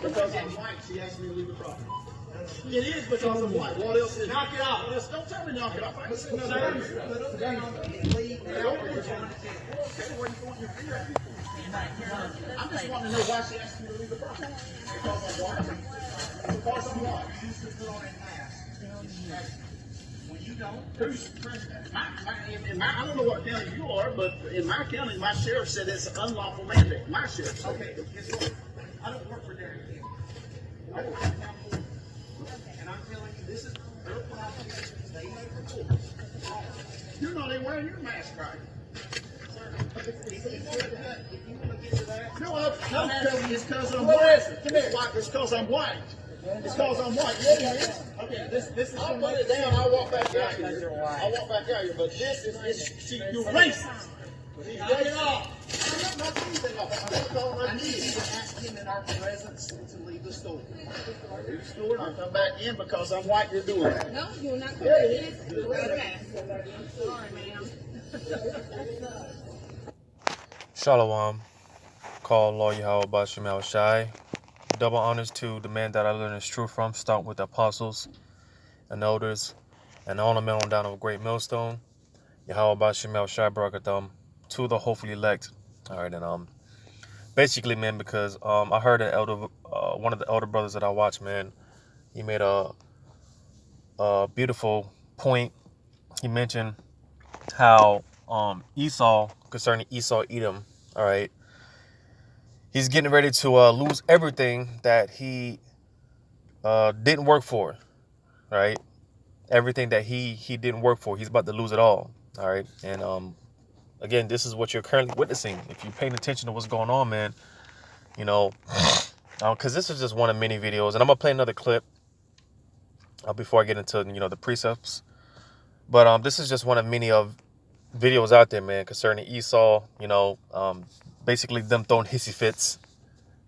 Because I'm white, she asked me to leave the property. It is because I'm white. What else is it? Knock it off. Don't tell me knock it off. I can sit down. Put them down and leave now. Okay, where you going? Your feet at? I'm just wanting to know why she asked me to leave the property. Because I'm white. Because I'm white. You used to put on a mask. When you don't, who's I don't know what county you are, but in my county, my sheriff said it's an unlawful mandate. My sheriff said. Okay, guess what? I don't work for Dairy King. I work for the county board. And I'm telling you, this is their qualifications. They make reports. You're not even wearing your mask right. If you want to get to that, no, it's because I'm white. Come here, white. It's because I'm white. It's because I'm white. Yeah. Okay, this is. I'll put it down. I'll walk back out here. I'll walk back out here. But this is you're racist. Knock it off. I'm not knocking anything off. I need you to ask him in our presence to leave the store. Leave the store and I'll come back in because I'm white. You're doing it. No, you're not coming in. Sorry, ma'am. Shalom. Call Lord Yahweh Bashim El Shai. Double honors to the man that I learned his truth from, starting with the apostles and elders and all the men on down of a great millstone. Yahweh Bashim El Shai Barakatham to the hopefully elect. All right, and basically, man, because I heard an elder, one of the elder brothers that I watch, man, he made a beautiful point. He mentioned how Esau, concerning Esau Edom, all right, he's getting ready to lose everything that he didn't work for, right? Everything that he didn't work for, he's about to lose it all, all right? And again, this is what you're currently witnessing. If you're paying attention to what's going on, man, you know, because this is just one of many videos, and I'm gonna play another clip before I get into the precepts. But this is just one of many of videos out there, man, concerning Esau. Basically them throwing hissy fits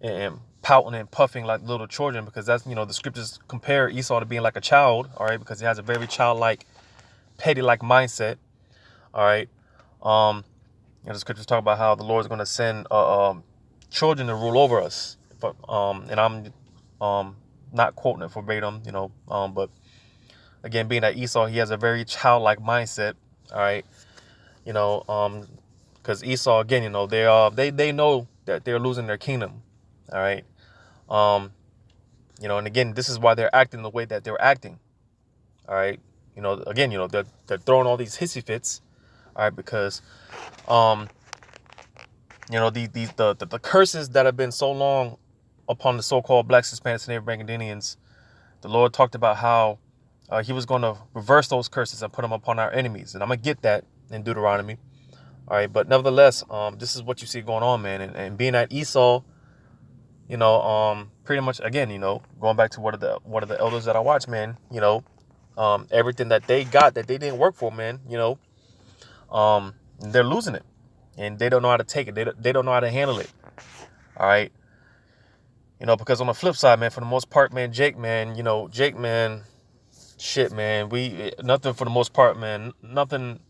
and pouting and puffing like little children, because that's the scriptures compare Esau to being like a child, all right, because he has a very childlike, petty-like mindset, all right. The scriptures talk about how the Lord is going to send children to rule over us, and I'm not quoting it verbatim, but again, being that Esau, he has a very childlike mindset, all right, because Esau, again, they know that they're losing their kingdom, all right, and again, this is why they're acting the way that they're acting, all right, again, they're throwing all these hissy fits, all right, because the curses that have been so long upon the so-called blacks, Hispanics, and Native American Indians, the Lord talked about how he was going to reverse those curses and put them upon our enemies, and I'm gonna get that in Deuteronomy. All right, but nevertheless, this is what you see going on, man, and being at Esau, pretty much again, going back to one of the elders that I watch, man, everything that they got that they didn't work for, man, they're losing it, and they don't know how to take it. They don't know how to handle it. All right, because on the flip side, man, for the most part, man, Jake, man, shit, man, nothing for the most part, man, nothing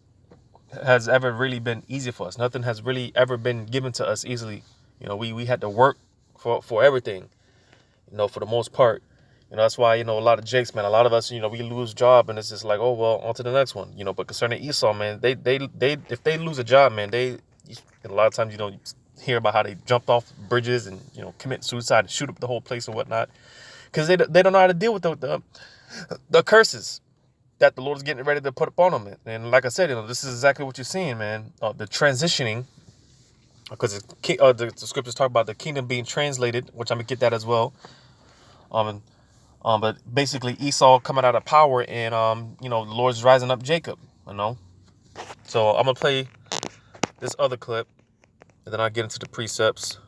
has ever really been easy for us. Nothing has really ever been given to us easily. We had to work for everything, for the most part. That's why, a lot of Jakes, man, a lot of us, we lose job and it's just like, oh, well, on to the next one, but concerning Esau, man, they if they lose a job, man, a lot of times, you hear about how they jumped off bridges and, commit suicide and shoot up the whole place or whatnot, because they don't know how to deal with the curses that the Lord is getting ready to put upon them. And like I said, this is exactly what you're seeing, man. The transitioning, because the scriptures talk about the kingdom being translated, which I'm gonna get that as well. But basically Esau coming out of power, and the Lord's rising up Jacob. So I'm gonna play this other clip, and then I'll get into the precepts.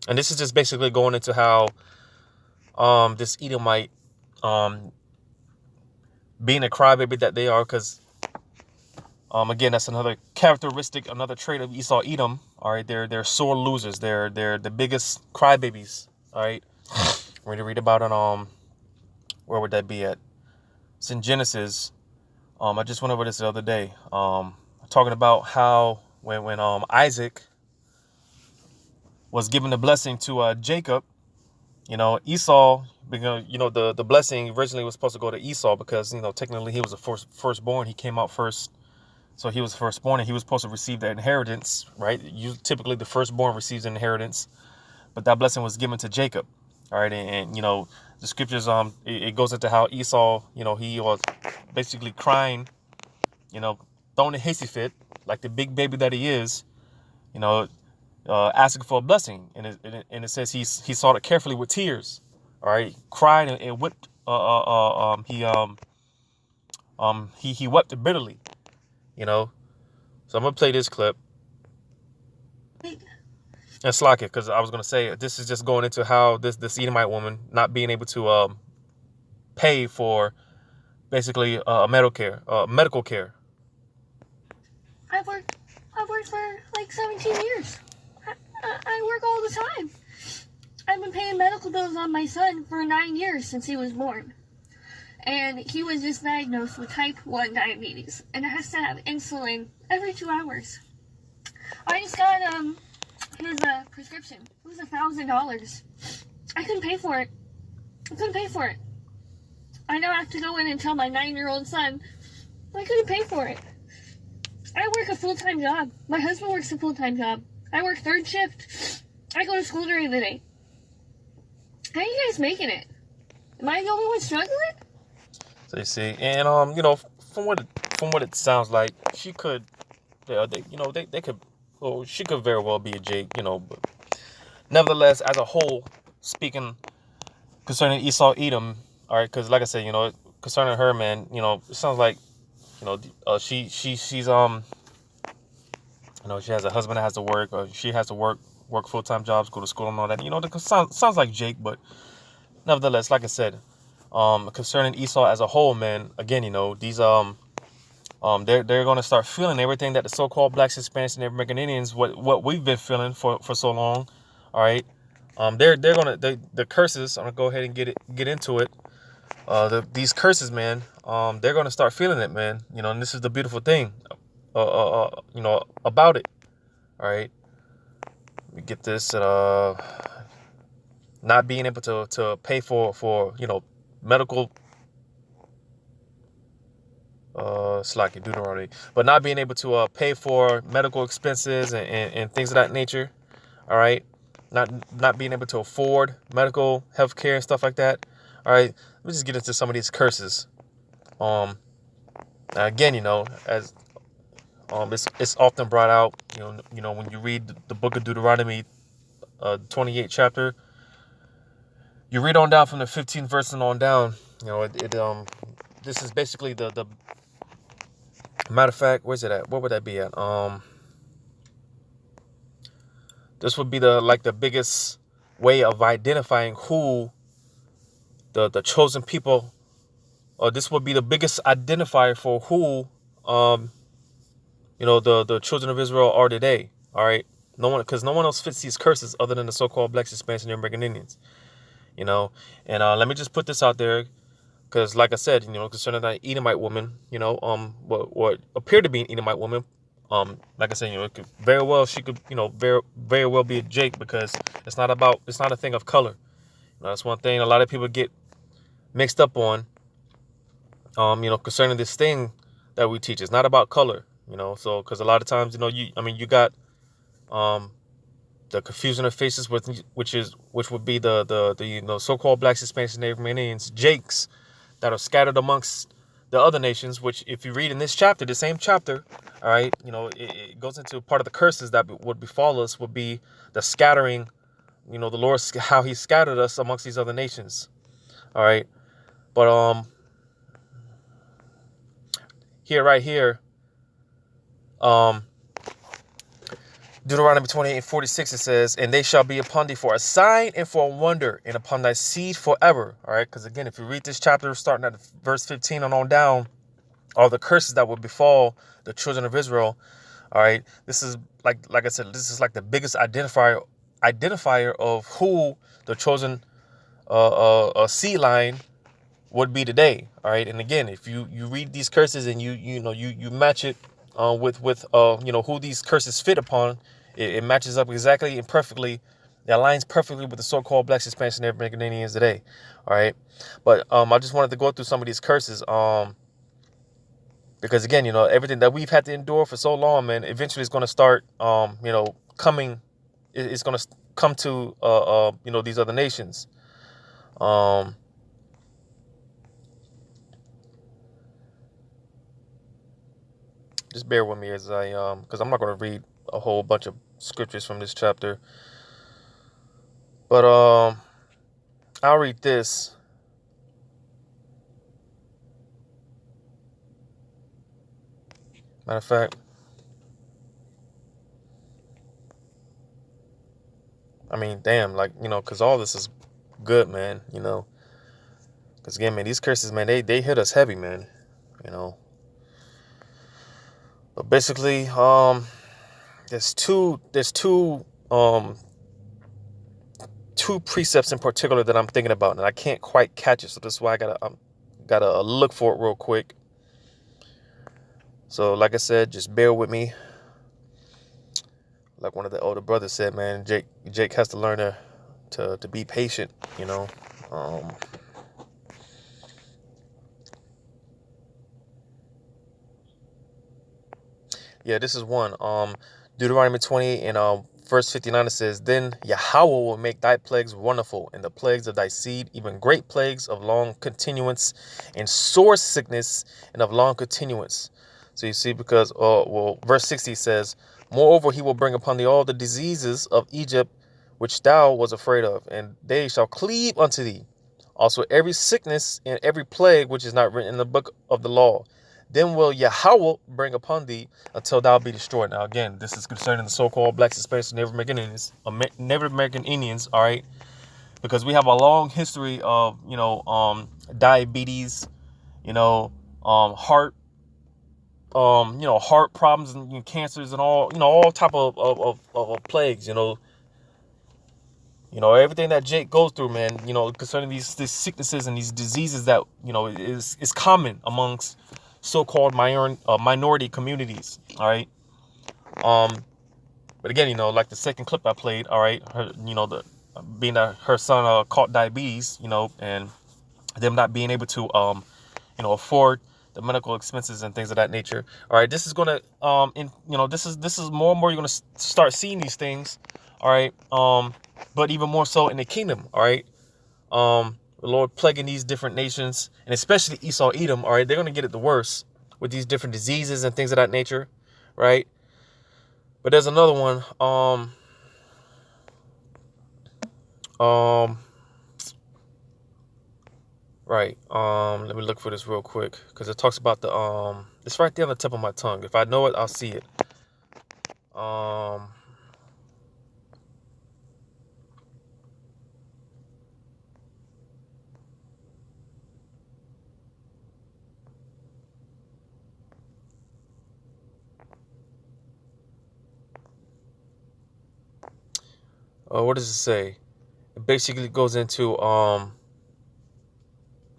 And this is just basically going into how this Edomite, being a crybaby that they are, because again, that's another characteristic, another trait of Esau Edom. All right, they're sore losers. They're the biggest crybabies. All right, we're going to read about it. Where would that be at? It's in Genesis. I just went over this the other day. Talking about how when Isaac was given the blessing to Jacob, Esau, because the blessing originally was supposed to go to Esau because technically he was the firstborn. He came out first, so he was firstborn, and he was supposed to receive the inheritance, right? Typically the firstborn receives an inheritance, but that blessing was given to Jacob. All right, and the scriptures it goes into how Esau, he was basically crying, throwing a hissy fit like the big baby that he is, asking for a blessing, and it says he sought it carefully with tears. All right, cried and wept. He wept bitterly. So I'm gonna play this clip. And slack it, because I was gonna say this is just going into how this Edomite woman not being able to pay for basically medical care. I've worked for like 17 years. I work all the time. I've been paying medical bills on my son for 9 years since he was born. And he was just diagnosed with type 1 diabetes and has to have insulin every 2 hours. I just got his prescription. It was $1,000. I couldn't pay for it. I now have to go in and tell my 9-year-old son I couldn't pay for it. I work a full-time job. My husband works a full-time job. I work third shift. I go to school during the day. How are you guys making it? Am I the only one struggling? So you see, and from what it sounds like, she could, they could, well, she could very well be a Jake, but nevertheless, as a whole, speaking concerning Esau Edom, all right, because like I said, concerning her, man, it sounds like, she's she has a husband that has to work, or she has to work full-time jobs, go to school and all that. Sounds like Jake, but nevertheless, like I said, concerning Esau as a whole, man, again, these they're going to start feeling everything that the so-called blacks, Hispanics, and Native American Indians, what we've been feeling for so long. All right, they're gonna the curses. I'm gonna go ahead and get into it. These curses, man, they're gonna start feeling it, man. And this is the beautiful thing, about it. All right, let me get this. Not being able to pay for medical. Slacky Deuteronomy, but not being able to pay for medical expenses and things of that nature. All right, not being able to afford medical health care and stuff like that. All right, let me just get into some of these curses. Again, as it's often brought out, when you read the book of Deuteronomy, 28th chapter, you read on down from the 15th verse and on down. This is basically the matter of fact, where's it at? What would that be at? This would be the biggest way of identifying who the chosen people, or this would be the biggest identifier for who the children of Israel are today. All right, because no one else fits these curses other than the so-called blacks, Hispanics, and American Indians. And let me just put this out there. Because, like I said, concerning that Edomite woman, what appeared to be an Edomite woman, like I said, it could very well, she could, very, very well be a Jake, because it's not a thing of color. That's one thing a lot of people get mixed up on, concerning this thing that we teach. It's not about color, so, because a lot of times, you got, the confusion of faces, which would be the so-called blacks, Hispanics, and Native Americans, Jakes, that are scattered amongst the other nations, which if you read in this chapter, the same chapter, all right, it goes into part of the curses that would befall us would be the scattering, the Lord, how he scattered us amongst these other nations. All right. But right here, Deuteronomy 28:46, it says, and they shall be upon thee for a sign and for a wonder, and upon thy seed forever. All right, because again, if you read this chapter, starting at verse 15 and on down, all the curses that will befall the children of Israel. All right, this is like I said, this is like the biggest identifier of who the chosen seed line would be today. All right, and again, if you read these curses and you match it with who these curses fit upon. It matches up exactly and perfectly. It aligns perfectly with the so-called Black Hispanics and Native American Indians today. All right, but I just wanted to go through some of these curses. Because again, everything that we've had to endure for so long, man, eventually it's going to start, coming. It's going to come to, these other nations. Just bear with me as I, because I'm not going to read a whole bunch of scriptures from this chapter, but I'll read this. Matter of fact, I mean, damn, because all this is good, man, because again, man, these curses, man, they hit us heavy, man, but basically, there's two precepts in particular that I'm thinking about, and I can't quite catch it, so that's why I gotta look for it real quick. So, like I said, just bear with me. Like one of the older brothers said, man, Jake has to learn to be patient, Yeah, this is one. Deuteronomy 20 and verse 59, it says, "Then Yahweh will make thy plagues wonderful, and the plagues of thy seed, even great plagues of long continuance, and sore sickness, and of long continuance." So you see, because, verse 60 says, "Moreover, he will bring upon thee all the diseases of Egypt, which thou was afraid of, and they shall cleave unto thee. Also every sickness and every plague which is not written in the book of the law. Then will Yahweh bring upon thee until thou be destroyed." Now, again, this is concerning the so-called Blacks, Hispanics, and Native American Indians, all right? Because we have a long history of, diabetes, heart, heart problems and cancers and all type of plagues, everything that Jake goes through, man, concerning these sicknesses and these diseases that, is common amongst so-called minority communities. All right. But again, like the second clip I played, all right, her, being that her son caught diabetes, and them not being able to, afford the medical expenses and things of that nature. All right, this is gonna, this is more and more you're gonna start seeing these things. All right, but even more so in the kingdom. All right, the Lord plaguing these different nations, and especially Esau, Edom. All right, they're gonna get it the worst with these different diseases and things of that nature. Right, but there's another one. Right. Let me look for this real quick because it talks about the it's right there on the tip of my tongue. If I know it, I'll see it. What does it say? It basically goes into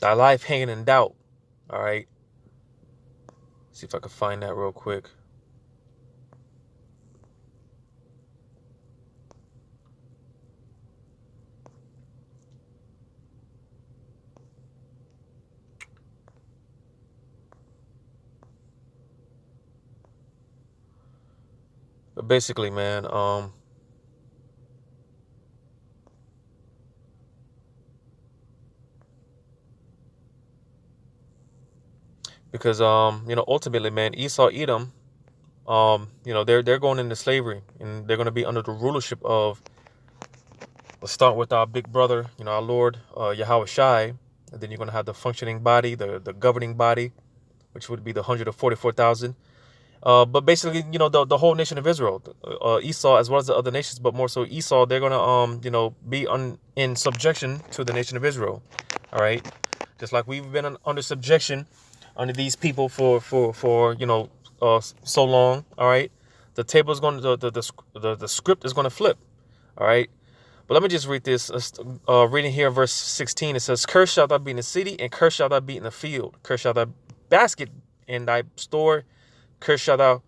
thy life hanging in doubt. All right. See if I can find that real quick. But basically, man, because ultimately, man, Esau, Edom, they're going into slavery, and they're going to be under the rulership of. Let's start with our big brother, our Lord Yahweh Shai, and then you're going to have the functioning body, the governing body, which would be the 144,000. But basically, the whole nation of Israel, Esau as well as the other nations, but more so Esau, they're going to be in subjection to the nation of Israel. All right, just like we've been under subjection under these people for so long. All right, the table is going to the script is going to flip. All right. But let me just read this. Reading here, verse 16, it says, "Cursed shalt thou be in the city, and cursed shalt thou be in the field. Cursed shalt thy basket in thy store. Cursed shalt thou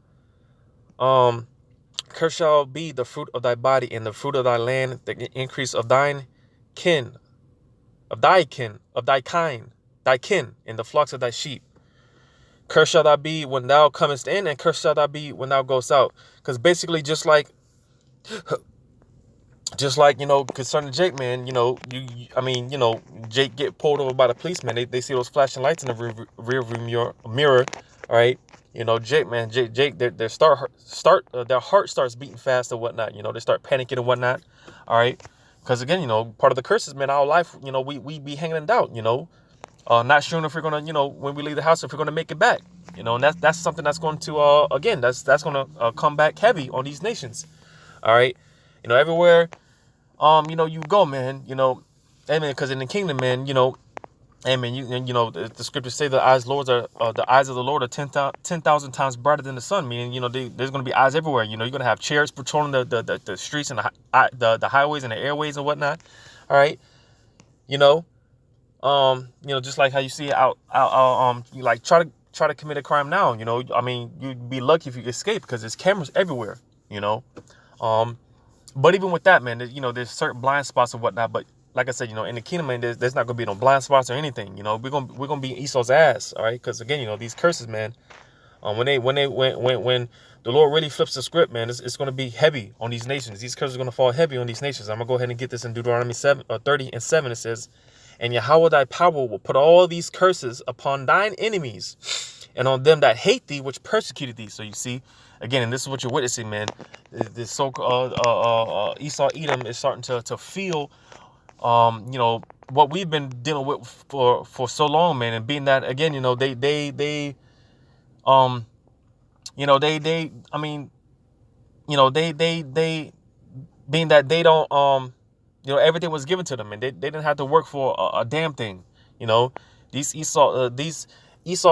Cursed shall be the fruit of thy body and the fruit of thy land, the increase of thine kin, of thy kind, thy kin, in the flocks of thy sheep. Cursed shall thou be when thou comest in, and cursed shall thou be when thou goest out. Because basically, just like concerning Jake, man, Jake get pulled over by the policeman. They see those flashing lights in the rear view mirror, all right. Jake, their heart starts beating fast and whatnot. They start panicking and whatnot, all right. Because again, part of the curses, man, our life, we be hanging in doubt, not sure if we're gonna, when we leave the house, if we're gonna make it back, and that's something that's going to, again, that's gonna come back heavy on these nations, all right. Everywhere, you go, man, amen. Because in the kingdom, man, amen. The scriptures say the eyes of the Lord are 10,000 times brighter than the sun. Meaning, there's going to be eyes everywhere. You're going to have chariots patrolling the streets and the highways and the airways and whatnot. All right, just like how you see out, you like try to commit a crime now. You'd be lucky if you escape because there's cameras everywhere. But even with that, man, there's certain blind spots and whatnot. But like I said, in the kingdom, man, there's not gonna be no blind spots or anything. We're gonna be Esau's ass, all right? Because again, these curses, man, when the Lord really flips the script, man, it's gonna be heavy on these nations. These curses are gonna fall heavy on these nations. I'm gonna go ahead and get this in Deuteronomy 30:7. It says, "And Yahweh thy power will put all these curses upon thine enemies, and on them that hate thee, which persecuted thee." So you see, again, and this is what you're witnessing, man. This so-called Esau Edom is starting to feel, what we've been dealing with for so long, man. And being that, again, being that they don't, everything was given to them, and they didn't have to work for a damn thing. These Esau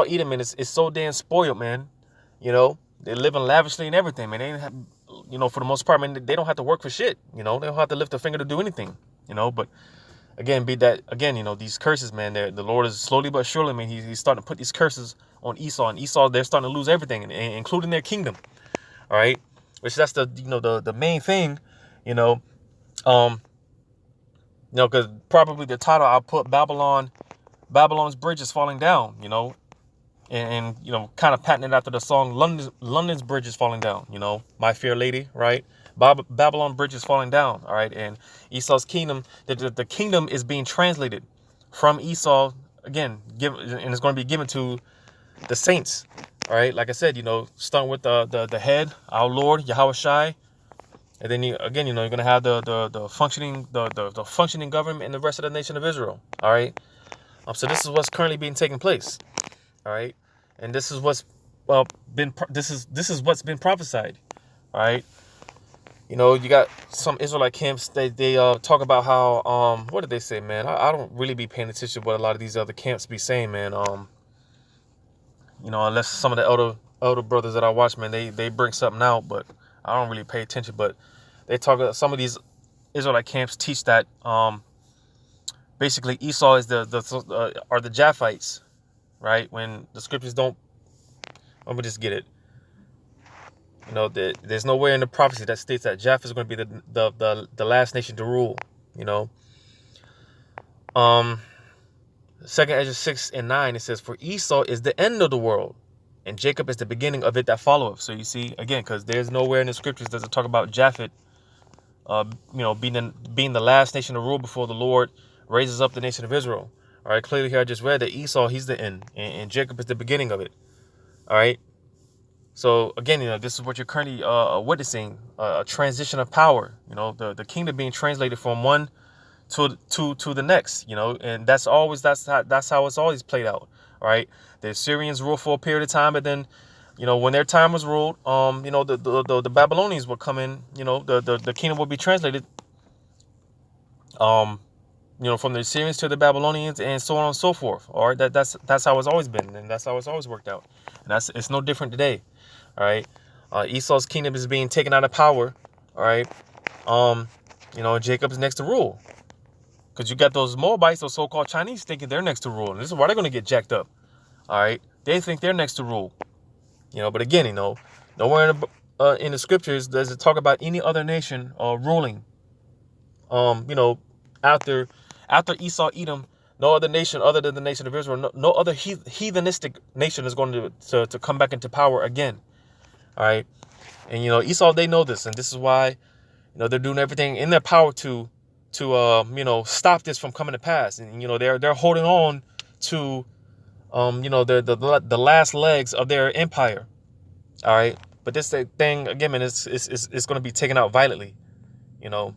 Edom, man, is so damn spoiled, man. They're living lavishly and everything, man. They didn't have, for the most part, man, they don't have to work for shit. They don't have to lift a finger to do anything, But again, these curses, man, the Lord is slowly but surely, man, he's starting to put these curses on Esau. And Esau, they're starting to lose everything, including their kingdom. All right? Which that's the main thing, because probably the title I'll put Babylon's bridge is falling down, and kind of patented after the song London's bridge is falling down, My Fair Lady, right? Babylon bridge is falling down, all right? And Esau's kingdom, the kingdom is being translated from Esau, again, and it's going to be given to the saints, all right? Like I said, starting with the head, our Lord, Yahweh Shai, and then, you're going to have the functioning government and the rest of the nation of Israel, all right? So this is what's currently being taken place. All right, and this is what's this is what's been prophesied. All right, you got some Israelite camps. They talk about how what did they say, man? I don't really be paying attention to what a lot of these other camps be saying, man. Unless some of the elder brothers that I watch, man, they bring something out, but I don't really pay attention. But they talk. Some of these Israelite camps teach that basically Esau is are the Japhites. Right, when the scriptures don't, let me just get it. There's nowhere in the prophecy that states that Japheth is going to be the last nation to rule. 2 Ezra 6:9, it says, "For Esau is the end of the world, and Jacob is the beginning of it that followeth." So you see, again, because there's nowhere in the scriptures does it talk about Japheth, being the last nation to rule before the Lord raises up the nation of Israel. All right, clearly here I just read that Esau, he's the end, and Jacob is the beginning of it. All right. So again, this is what you're currently witnessing, a transition of power. The kingdom being translated from one to the next. And that's how it's always played out. All right. The Assyrians ruled for a period of time, but then, when their time was ruled, the Babylonians would come in. The kingdom would be translated. From the Assyrians to the Babylonians and so on and so forth. All right, that's how it's always been, and that's how it's always worked out. And it's no different today. All right, Esau's kingdom is being taken out of power. All right, Jacob's next to rule, because you got those Moabites, those so-called Chinese, thinking they're next to rule, and this is why they're going to get jacked up. All right, they think they're next to rule. But again, nowhere in the scriptures does it talk about any other nation ruling. You know, after Esau, Edom, no other nation other than the nation of Israel, no other heathenistic nation is going to come back into power again. All right, and you know, Esau, they know this, and this is why, you know, they're doing everything in their power to you know, stop this from coming to pass. And you know, they're holding on to you know, the last legs of their empire. All right, but this thing again, man, it's going to be taken out violently. You know,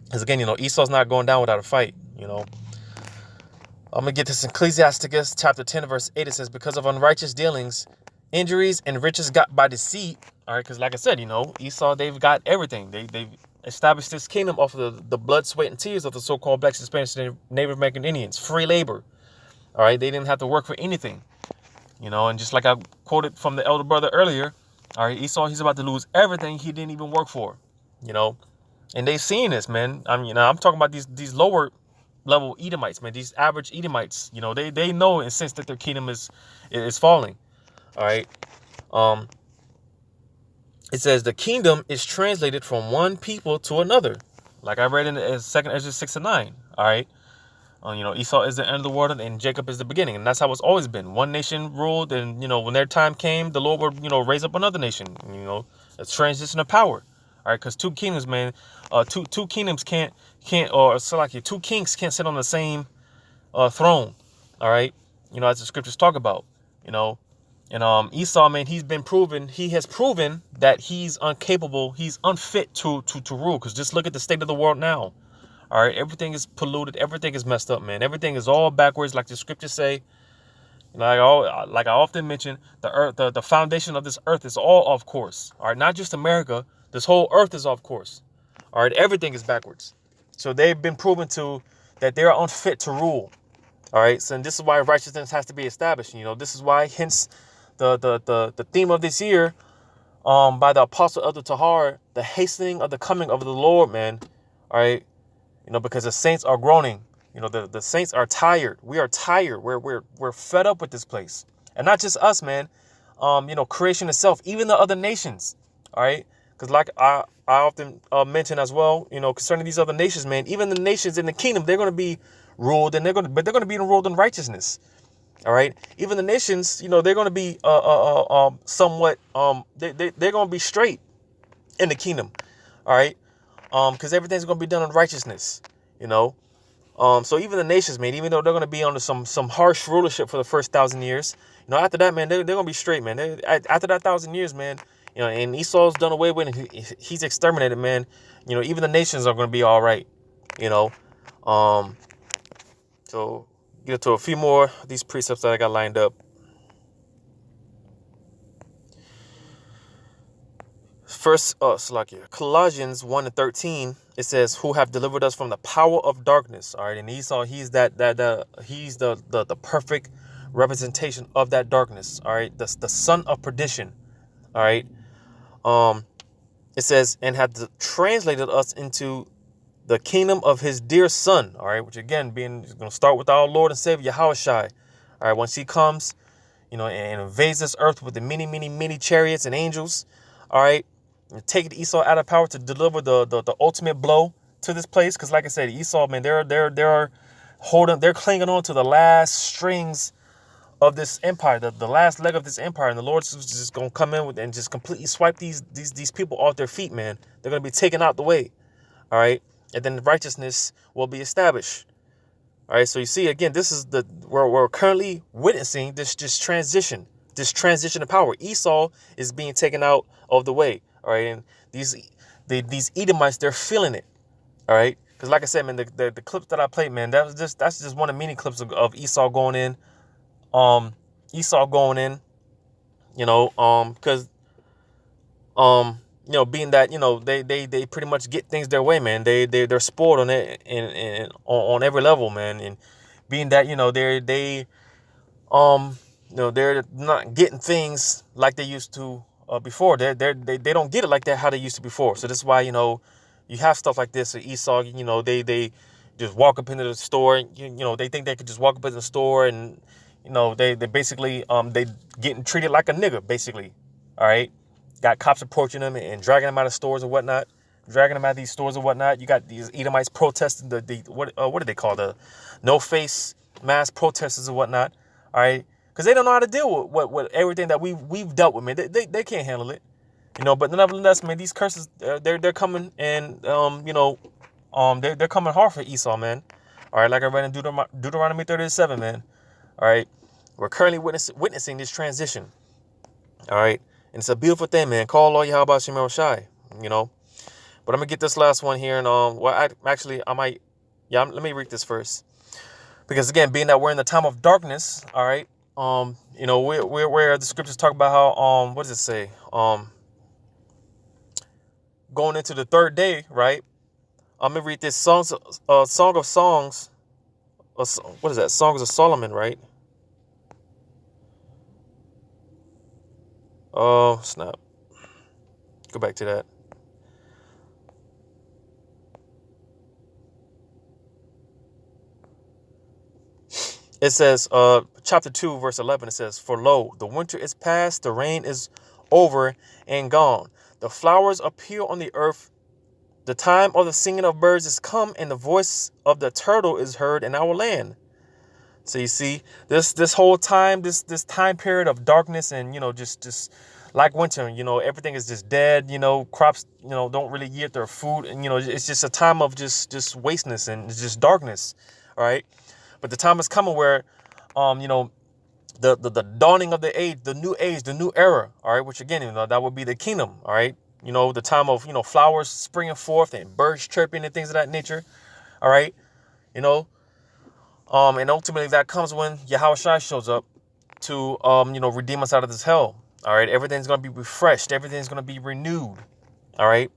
because again, you know, Esau's not going down without a fight. You know, I'm gonna get this in Ecclesiasticus chapter 10 verse 8. It says, because of unrighteous dealings, injuries and riches got by deceit. All right, because like I said, you know, Esau, they've got everything. They've established this kingdom off of the blood, sweat, and tears of the so-called blacks, Hispanics, and Native American Indians. Free labor. All right, they didn't have to work for anything. You know, and just like I quoted from the elder brother earlier, all right, Esau, he's about to lose everything he didn't even work for. You know, and they seen this, man. I mean, you know, I'm talking about these lower level Edomites, man. These average Edomites, you know, they know and sense that their kingdom is falling. All right. It says the kingdom is translated from one people to another, like I read in 2nd Ezra 6:9. All right. You know, Esau is the end of the world and Jacob is the beginning. And that's how it's always been. One nation ruled, and, you know, when their time came, the Lord would, you know, raise up another nation, you know, a transition of power. All right, because two kingdoms, man, two kingdoms can't, or so like two kings can't sit on the same throne. All right, you know, as the scriptures talk about, you know, and Esau, man, he has proven that he's incapable, he's unfit to rule. Because just look at the state of the world now. All right, everything is polluted, everything is messed up, man. Everything is all backwards, like the scriptures say. Like I often mention, the earth, the foundation of this earth is all off course. All right, not just America. This whole earth is off course. All right, everything is backwards. So they've been proven that they are unfit to rule. All right, so and this is why righteousness has to be established. You know, this is why, hence, the theme of this year, by the apostle Elder Tahar, the hastening of the coming of the Lord, man. All right, you know, because the saints are groaning. You know, the saints are tired. We are tired. We're fed up with this place, and not just us, man. You know, creation itself, even the other nations. All right. Because like I often mention as well, you know, concerning these other nations, man, even the nations in the kingdom, they're going to be ruled, and they're going to be ruled in righteousness. All right. Even the nations, you know, they're going to be somewhat they're going to be straight in the kingdom. All right. Because everything's going to be done in righteousness, you know. So even the nations, man, even though they're going to be under some harsh rulership for the first 1,000 years, you know, after that, man, they're going to be straight, man. After that 1,000 years, man, you know, and Esau's done away with, and he's exterminated, man. You know, even the nations are going to be all right, you know. So get to a few more of these precepts that I got lined up. First, Colossians 1:13, it says, who have delivered us from the power of darkness. All right, and Esau, he's he's the perfect representation of that darkness. All right, the son of perdition. All right. It says, and have translated us into the kingdom of his dear son. All right, which again, going to start with our Lord and Savior Yahushua. All right, once he comes, you know, and invades this earth with the many chariots and angels. All right, and take Esau out of power to deliver the ultimate blow to this place. Because like I said, Esau, man, they're clinging on to the last strings of this empire, the last leg of this empire, and the Lord's just gonna come in with and just completely swipe these people off their feet, man. They're gonna be taken out the way, all right, and then righteousness will be established, all right. So you see, again, this is we're currently witnessing this transition of power. Esau is being taken out of the way, all right, and these Edomites, they're feeling it, all right, because like I said, man, the clips that I played, man, that's just one of many clips of Esau going in. Esau going in, you know, because, you know, being that, you know, they pretty much get things their way, man. They're spoiled on it and on every level, man. And being that, you know, you know, they're not getting things like they used to before. They don't get it like that how they used to before. So this is why, you know, you have stuff like this. So Esau, you know, they just walk up into the store, and, you know, they think they could just walk up into the store and, you know, they basically, they getting treated like a nigger, basically. All right. got cops approaching them and dragging them out of stores and whatnot, dragging them out of these stores and whatnot. You got these Edomites protesting what do they call the no face mask protesters and whatnot. All right, because they don't know how to deal with everything that we've dealt with, man. They can't handle it, But nevertheless, man, these curses they're coming, and they're coming hard for Esau, man. All right, like I read in Deuteronomy 37, man. All right, we're currently witnessing this transition. All right, and it's a beautiful thing, man. Call all Yahweh Shem Shai, But I'm gonna get this last one here, and let me read this first, because again, being that we're in the time of darkness, all right, we're where the scriptures talk about how what does it say? Going into the third day, right? I'm gonna read this Song of Songs. What is that? Songs of Solomon, right? Oh, snap. Go back to that. It says, chapter 2, verse 11, it says, "For lo, the winter is past, the rain is over and gone. The flowers appear on the earth. The time of the singing of birds is come, and the voice of the turtle is heard in our land." So you see, this whole time, this time period of darkness and, just like winter, everything is just dead, crops, don't really yield their food. And, it's just a time of just wasteness and just darkness. All right. But the time is coming where, the dawning of the age, the new age, the new era. All right. Which again, that would be the kingdom. All right. The time of, flowers springing forth and birds chirping and things of that nature. All right. And ultimately that comes when Yahweh Shai shows up to, redeem us out of this hell. All right. Everything's going to be refreshed. Everything's going to be renewed. All right.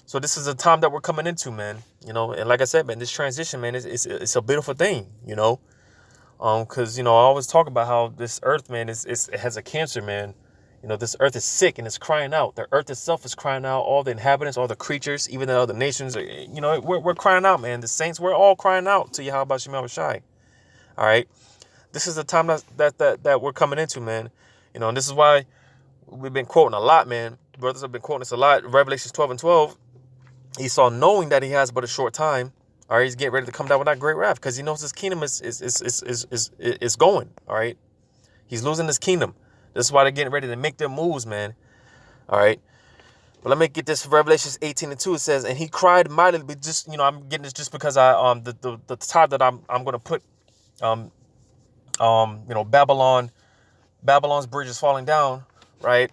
So this is a time that we're coming into, man, and like I said, man, this transition, man, it's a beautiful thing, because, I always talk about how this earth, man, it has a cancer, man. This earth is sick and it's crying out. The earth itself is crying out. All the inhabitants, all the creatures, even the other nations, we're crying out, man. The saints, we're all crying out to Yahweh Shem Shai. All right. This is the time that we're coming into, man. And this is why we've been quoting a lot, man. Brothers have been quoting this a lot. Revelations 12:12. Esau, knowing that he has but a short time, all right, he's getting ready to come down with that great wrath, because he knows his kingdom is going. All right. He's losing his kingdom. This is why they're getting ready to make their moves, man. All right. But let me get this. Revelations 18:2. It says, "And he cried mightily." But just, I'm getting this just because the time that I'm going to put, Babylon's bridge is falling down, right?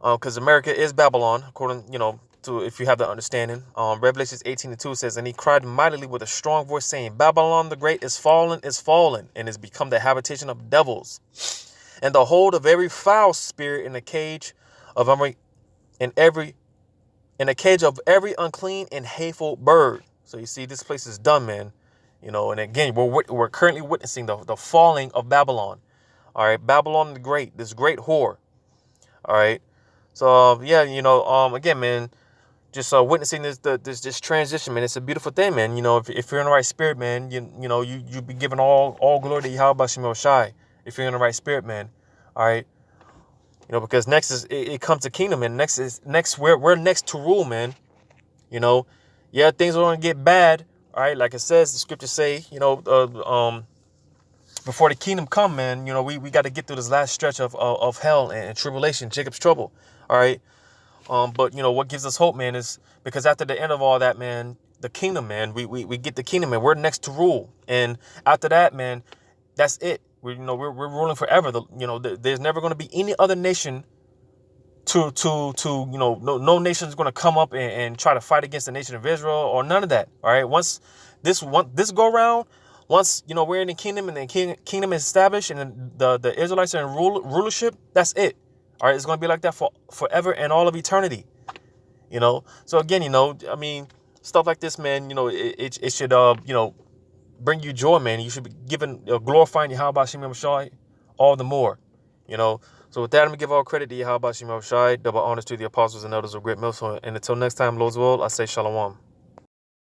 Because America is Babylon, according, to, if you have the understanding. Revelations 18:2 says, "And he cried mightily with a strong voice, saying, Babylon the great is fallen, and is become the habitation of devils, and the hold of every foul spirit in the cage of every unclean and hateful bird." So you see, this place is done, man. And again, we're currently witnessing the falling of Babylon. All right, Babylon the great, this great whore. All right. So again, man, just witnessing this transition, man. It's a beautiful thing, man. If you're in the right spirit, man, you be giving all glory to Yahweh Shem Shai. If you're in the right spirit, man. All right. Because next is it comes to kingdom, and next we're next to rule, man. Yeah, things are gonna get bad. All right, like it says, the scriptures say, before the kingdom come, man, we got to get through this last stretch of hell and tribulation, Jacob's trouble. All right. But what gives us hope, man, is because after the end of all that, man, the kingdom, man, we get the kingdom, and we're next to rule. And after that, man, that's it. We're ruling forever. There's never going to be any other nation no nation is going to come up and try to fight against the nation of Israel or none of that. All right. Once this go around, once, we're in the kingdom and the kingdom is established and the Israelites are in rulership, that's it. All right. It's going to be like that for forever and all of eternity. So again, stuff like this, man, it should, bring you joy, man. You should be glorifying Yahweh Shem Shai all the more, So with that, I'm going to give all credit to Yahweh Shem Shai, double honors to the apostles and elders of Great Millstone. And until next time, Lord's will, I say shalom.